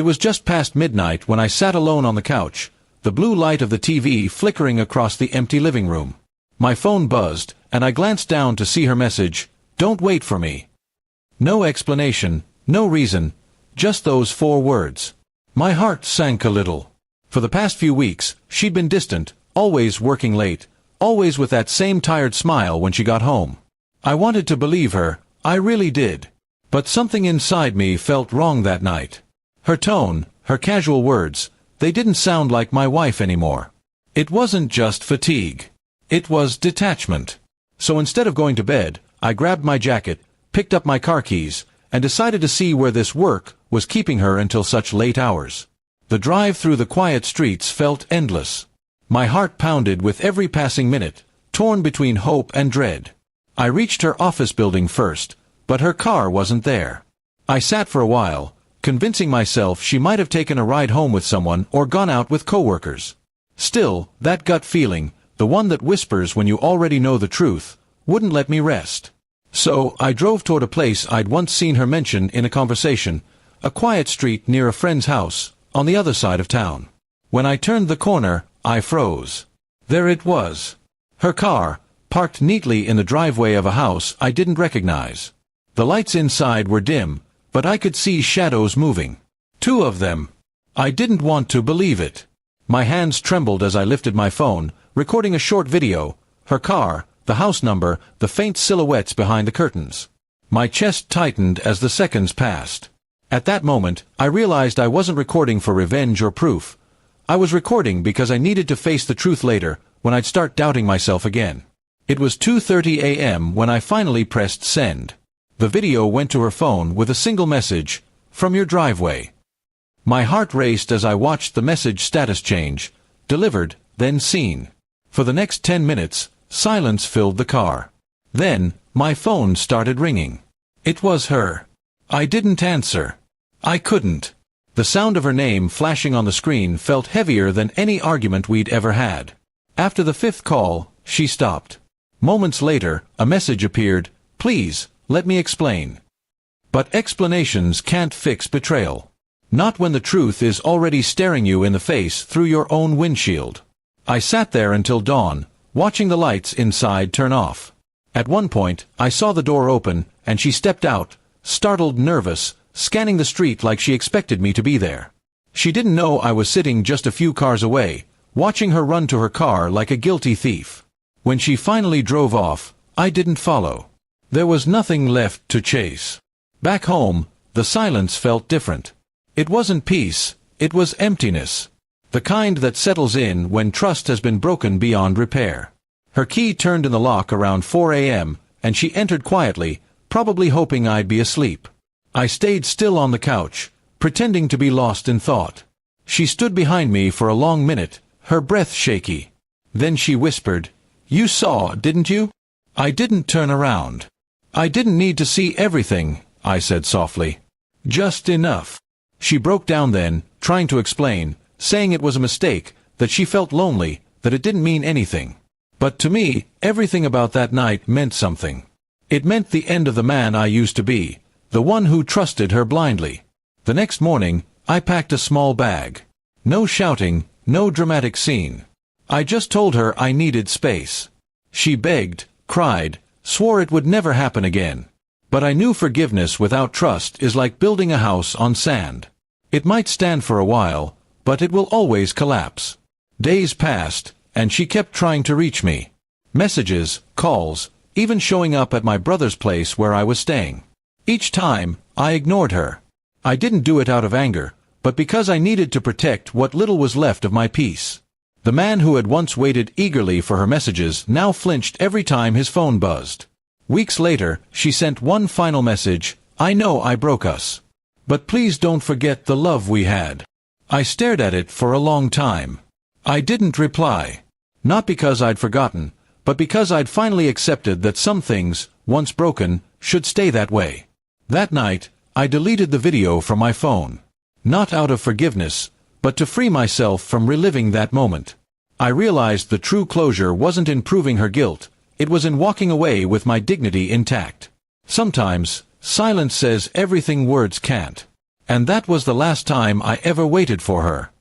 It was just past midnight when I sat alone on the couch, the blue light of the TV flickering across the empty living room. My phone buzzed, and I glanced down to see her message, "Don't wait for me." No explanation, no reason, just those 4 words. My heart sank a little. For the past few weeks, she'd been distant, always working late, always with that same tired smile when she got home. I wanted to believe her, I really did. But something inside me felt wrong that night. Her tone, her casual words, they didn't sound like my wife anymore. It wasn't just fatigue. It was detachment. So instead of going to bed, I grabbed my jacket, picked up my car keys, and decided to see where this work was keeping her until such late hours. The drive through the quiet streets felt endless. My heart pounded with every passing minute, torn between hope and dread. I reached her office building first, but her car wasn't there. I sat for a while, convincing myself she might have taken a ride home with someone or gone out with coworkers. Still, that gut feeling, the one that whispers when you already know the truth, wouldn't let me rest. So, I drove toward a place I'd once seen her mention in a conversation, a quiet street near a friend's house, on the other side of town. When I turned the corner, I froze. There it was. Her car, parked neatly in the driveway of a house I didn't recognize. The lights inside were dim, but I could see shadows moving. 2 of them. I didn't want to believe it. My hands trembled as I lifted my phone, recording a short video, her car, the house number, the faint silhouettes behind the curtains. My chest tightened as the seconds passed. At that moment, I realized I wasn't recording for revenge or proof. I was recording because I needed to face the truth later, when I'd start doubting myself again. It was 2:30 a.m. when I finally pressed send. The video went to her phone with a single message, "From your driveway." My heart raced as I watched the message status change, delivered, then seen. For the next 10 minutes, silence filled the car. Then, my phone started ringing. It was her. I didn't answer. I couldn't. The sound of her name flashing on the screen felt heavier than any argument we'd ever had. After the 5th call, she stopped. Moments later, a message appeared, "Please, let me explain." But explanations can't fix betrayal. Not when the truth is already staring you in the face through your own windshield. I sat there until dawn, watching the lights inside turn off. At one point, I saw the door open, and she stepped out, startled, nervous, scanning the street like she expected me to be there. She didn't know I was sitting just a few cars away, watching her run to her car like a guilty thief. When she finally drove off, I didn't follow. There was nothing left to chase. Back home, the silence felt different. It wasn't peace, it was emptiness. The kind that settles in when trust has been broken beyond repair. Her key turned in the lock around 4 a.m., and she entered quietly, probably hoping I'd be asleep. I stayed still on the couch, pretending to be lost in thought. She stood behind me for a long minute, her breath shaky. Then she whispered, "You saw, didn't you?" I didn't turn around. "I didn't need to see everything," I said softly. "Just enough." She broke down then, trying to explain, saying it was a mistake, that she felt lonely, that it didn't mean anything. But to me, everything about that night meant something. It meant the end of the man I used to be, the one who trusted her blindly. The next morning, I packed a small bag. No shouting, no dramatic scene. I just told her I needed space. She begged, cried, swore it would never happen again. But I knew forgiveness without trust is like building a house on sand. It might stand for a while, but it will always collapse. Days passed, and she kept trying to reach me. Messages, calls, even showing up at my brother's place where I was staying. Each time, I ignored her. I didn't do it out of anger, but because I needed to protect what little was left of my peace. The man who had once waited eagerly for her messages now flinched every time his phone buzzed. Weeks later, she sent one final message, "I know I broke us. But please don't forget the love we had." I stared at it for a long time. I didn't reply. Not because I'd forgotten, but because I'd finally accepted that some things, once broken, should stay that way. That night, I deleted the video from my phone. Not out of forgiveness, but to free myself from reliving that moment. I realized the true closure wasn't in proving her guilt, it was in walking away with my dignity intact. Sometimes, silence says everything words can't. And that was the last time I ever waited for her.